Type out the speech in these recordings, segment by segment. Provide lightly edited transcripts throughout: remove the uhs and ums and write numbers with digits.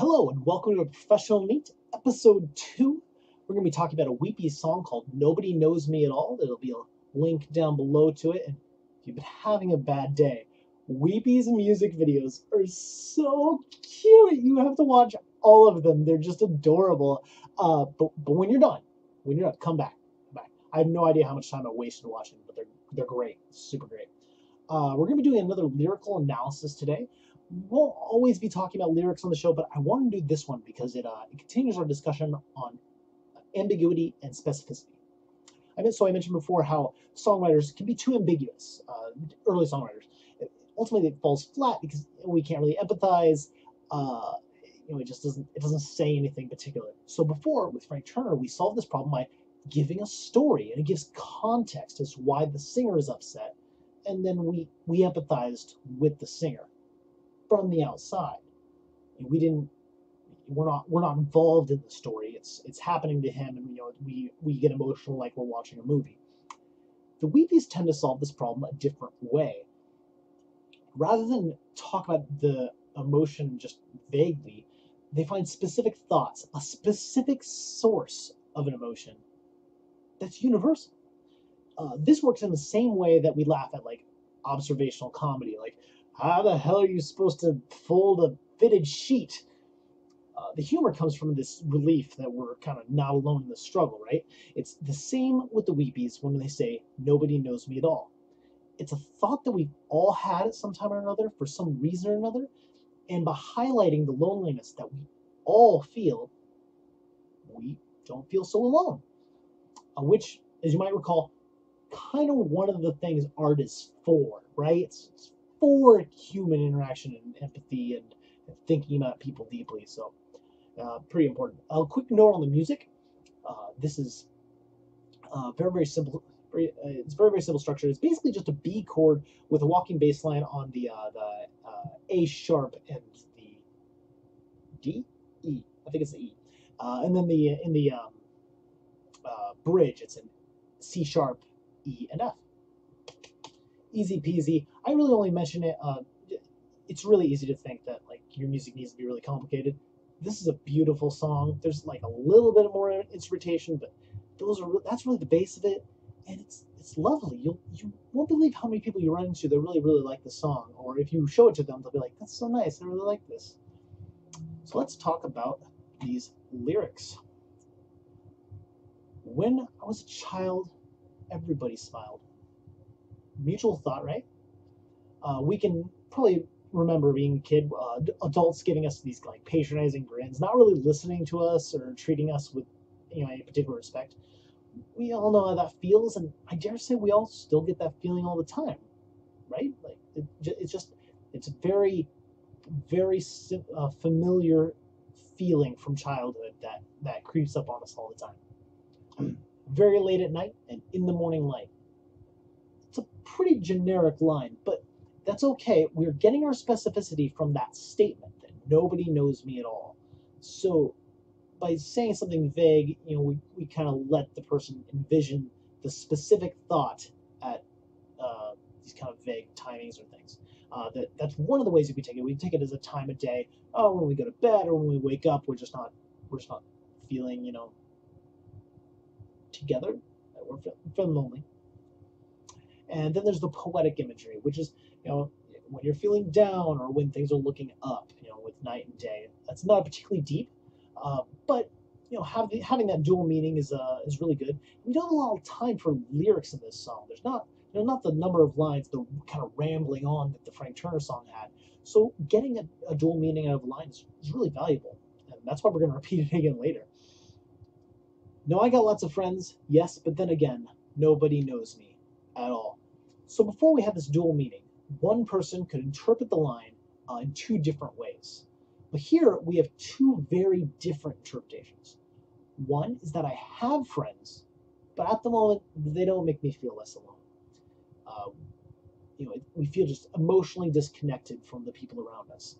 Hello and welcome to pro.NEET episode 2. We're going to be talking about a Weepies song called Nobody Knows Me at All. There'll be a link down below to it. And if you've been having a bad day, Weepies music videos are so cute. You have to watch all of them. They're just adorable. But when you're done, come back. I have no idea how much time I wasted watching, but they're great, super great. We're going to be doing another lyrical analysis today. We won't always be talking about lyrics on the show, but I want to do this one because it continues our discussion on ambiguity and specificity. I mentioned before how songwriters can be too ambiguous, early songwriters. Ultimately, it falls flat because we can't really empathize. It doesn't say anything particular. So before, with Frank Turner, we solved this problem by giving a story, and it gives context as to why the singer is upset, and then we empathized with the singer from the outside. We're not involved in the story. It's happening to him, and we get emotional like we're watching a movie. The Weepies tend to solve this problem a different way. Rather than talk about the emotion just vaguely, they find specific thoughts, a specific source of an emotion that's universal. This works in the same way that we laugh at like observational comedy, like how the hell are you supposed to fold a fitted sheet? The humor comes from this relief that we're kind of not alone in the struggle, right? It's the same with the Weepies when they say, nobody knows me at all. It's a thought that we've all had at some time or another for some reason or another, and by highlighting the loneliness that we all feel, we don't feel so alone. Which, as you might recall, kind of one of the things art is for, right? It's for human interaction and empathy and thinking about people deeply. So pretty important. A quick note on the music. This is very simple. It's very simple structure. It's basically just a B chord with a walking bass line on the A sharp and the D, E. I think it's the E. And then in the bridge, it's an C sharp, E, and F. Easy peasy. I really only mention it. It's really easy to think that like your music needs to be really complicated. This is a beautiful song. There's like a little bit more instrumentation, but that's really the base of it, and it's lovely. You won't believe how many people you run into that really like the song, or if you show it to them, they'll be like, "That's so nice. I really like this." So let's talk about these lyrics. When I was a child, everybody smiled. Mutual thought, right? We can probably remember being a kid, adults giving us these like patronizing grins, not really listening to us or treating us with any particular respect. We all know how that feels, and I dare say we all still get that feeling all the time, right? Like it's a very familiar feeling from childhood that creeps up on us all the time. Very late at night and in the morning light. It's a pretty generic line, but that's okay. We're getting our specificity from that statement that nobody knows me at all. So by saying something vague, we kind of let the person envision the specific thought at these kind of vague timings or things. That's one of the ways that we take it. We take it as a time of day. Oh, when we go to bed or when we wake up, we're just not feeling together. We're feeling lonely. And then there's the poetic imagery, which is, when you're feeling down or when things are looking up, with night and day. That's not particularly deep, but having that dual meaning is really good. We don't have a lot of time for lyrics in this song. There's not the number of lines, the kind of rambling on that the Frank Turner song had. So getting a dual meaning out of a line is really valuable, and that's why we're going to repeat it again later. No, I got lots of friends, yes, but then again, nobody knows me at all. So before we had this dual meaning, one person could interpret the line in two different ways. But here we have two very different interpretations. One is that I have friends, but at the moment they don't make me feel less alone. We feel just emotionally disconnected from the people around us.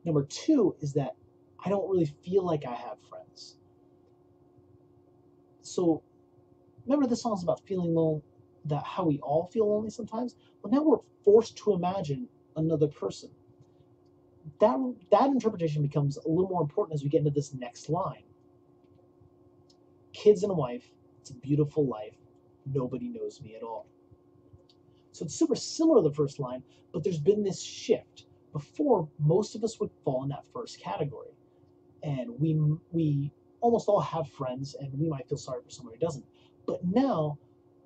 Number two is that I don't really feel like I have friends. So remember, this song's about feeling lonely, that how we all feel lonely sometimes. Well, now we're forced to imagine another person. that interpretation becomes a little more important as we get into this next line. Kids and a wife, it's a beautiful life, nobody knows me at all. So it's super similar to the first line, but there's been this shift. Before, most of us would fall in that first category, and we almost all have friends, and we might feel sorry for someone who doesn't. But now,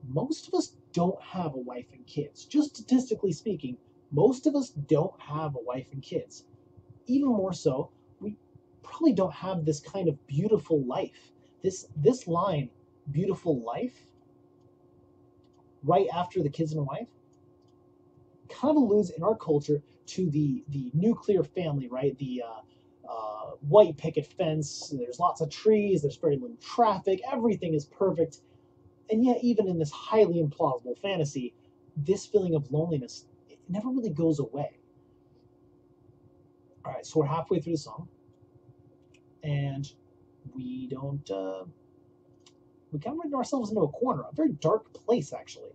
most of us don't have a wife and kids. Just statistically speaking, most of us don't have a wife and kids. Even more so, we probably don't have this kind of beautiful life. This line, beautiful life, right after the kids and a wife, kind of alludes in our culture to the nuclear family, right? The white picket fence, there's lots of trees, there's very little traffic, everything is perfect. And yet, even in this highly implausible fantasy, this feeling of loneliness, it never really goes away. All right, so we're halfway through the song, and we don't, we kind of written ourselves into a corner, a very dark place, actually.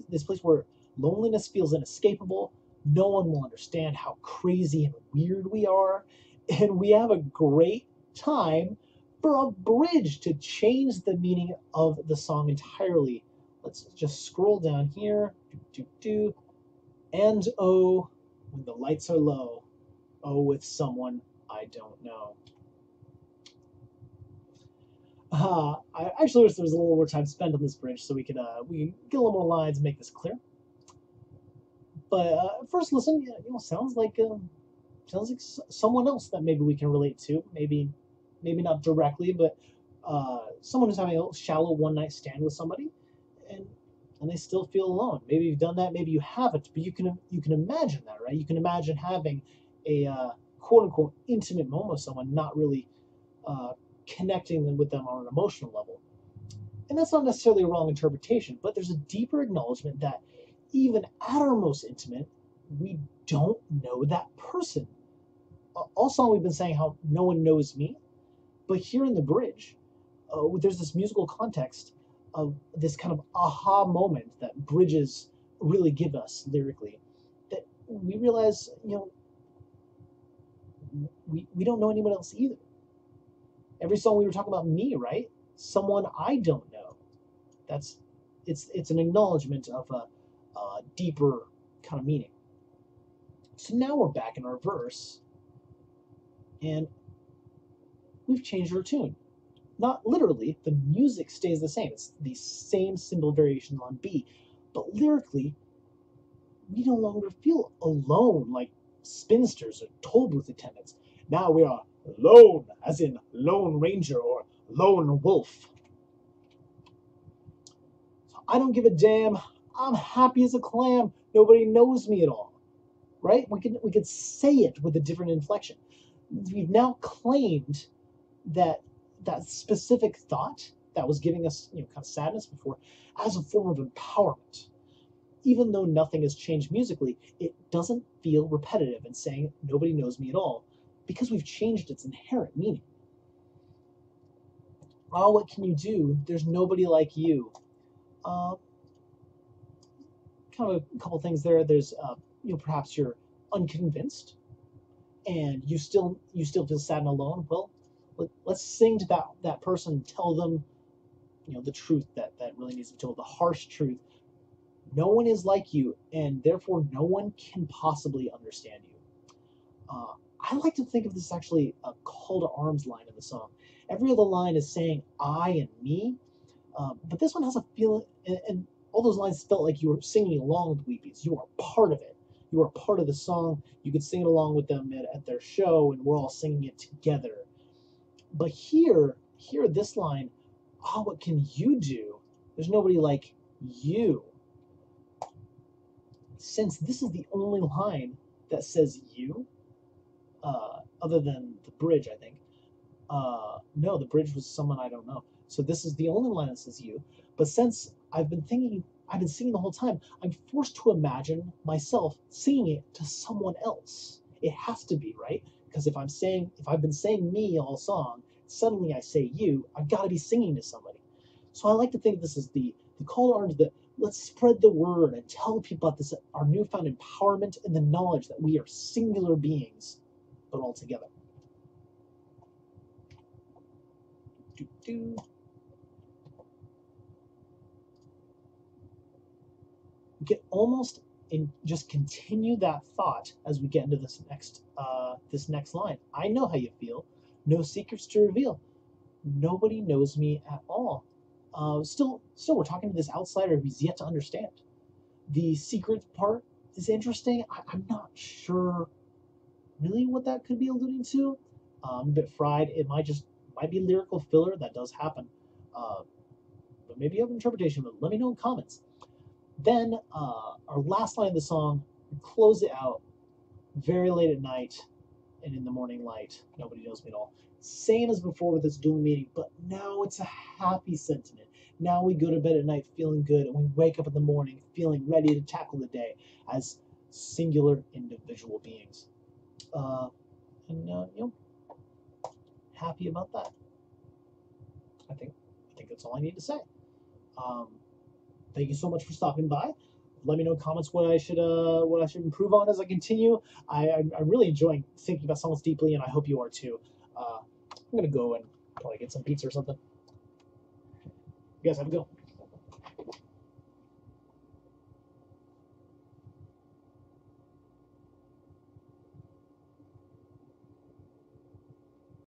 This place where loneliness feels inescapable, no one will understand how crazy and weird we are, and we have a great time for a bridge to change the meaning of the song entirely. Let's just scroll down here. And oh, when the lights are low, oh, with someone I don't know. I actually wish there was a little more time spent on this bridge so we could get a little more lines and make this clear. But first listen, sounds like someone else that maybe we can relate to. Maybe not directly, but someone who's having a shallow one-night stand with somebody, and they still feel alone. Maybe you've done that, maybe you haven't, but you can imagine that, right? You can imagine having a quote-unquote intimate moment with someone, not really connecting with them on an emotional level. And that's not necessarily a wrong interpretation, but there's a deeper acknowledgement that even at our most intimate, we don't know that person. All song we've been saying how no one knows me, but here in the bridge, there's this musical context of this kind of aha moment that bridges really give us lyrically, that we realize, we don't know anyone else either. Every song we were talking about me, right? Someone I don't know. It's an acknowledgement of a deeper kind of meaning. So now we're back in our verse, and we've changed our tune. Not literally, the music stays the same. It's the same simple variations on B, but lyrically, we no longer feel alone like spinsters or toll booth attendants. Now we are lone, as in Lone Ranger or Lone Wolf. I don't give a damn. I'm happy as a clam. Nobody knows me at all. Right? We could say it with a different inflection. We've now claimed that specific thought that was giving us kind of sadness before as a form of empowerment. Even though nothing has changed musically, it doesn't feel repetitive in saying nobody knows me at all, because we've changed its inherent meaning. Oh, what can you do? There's nobody like you. Kind of a couple things there. There's perhaps you're unconvinced and you still feel sad and alone. Well, let's sing to that person and tell them the truth that really needs to be told, the harsh truth. No one is like you, and therefore no one can possibly understand you. I like to think of this as actually a call to arms line in the song. Every other line is saying I and me, but this one has a feeling, and all those lines felt like you were singing along with Weepies. You are part of it. You are part of the song. You could sing it along with them at their show, and we're all singing it together. But here, this line, oh, what can you do? There's nobody like you. Since this is the only line that says you, other than the bridge, I think. No, the bridge was someone I don't know. So this is the only line that says you. But since I've been singing the whole time, I'm forced to imagine myself singing it to someone else. It has to be, right? Because if I've been saying me all song, suddenly I say you, I've got to be singing to somebody. So I like to think this is the call to arms that Let's spread the word and tell people about this, our newfound empowerment and the knowledge that we are singular beings, but all together. We can almost just continue that thought as we get into this next line. I know how you feel. No secrets to reveal. Nobody knows me at all. Still, we're talking to this outsider who's yet to understand. The secret part is interesting. I'm not sure really what that could be alluding to. I'm a bit fried. It might be lyrical filler. That does happen. But maybe you have an interpretation, but let me know in comments. Then our last line of the song, we close it out very late at night and in the morning light. Nobody knows me at all. Same as before with this dual meaning, but now it's a happy sentiment. Now we go to bed at night feeling good, and we wake up in the morning feeling ready to tackle the day as singular individual beings. Happy about that. I think that's all I need to say. Thank you so much for stopping by. Let me know in comments what I should improve on as I continue. I'm really enjoying thinking about songs deeply, and I hope you are too. I'm gonna go and probably get some pizza or something. You guys have a go.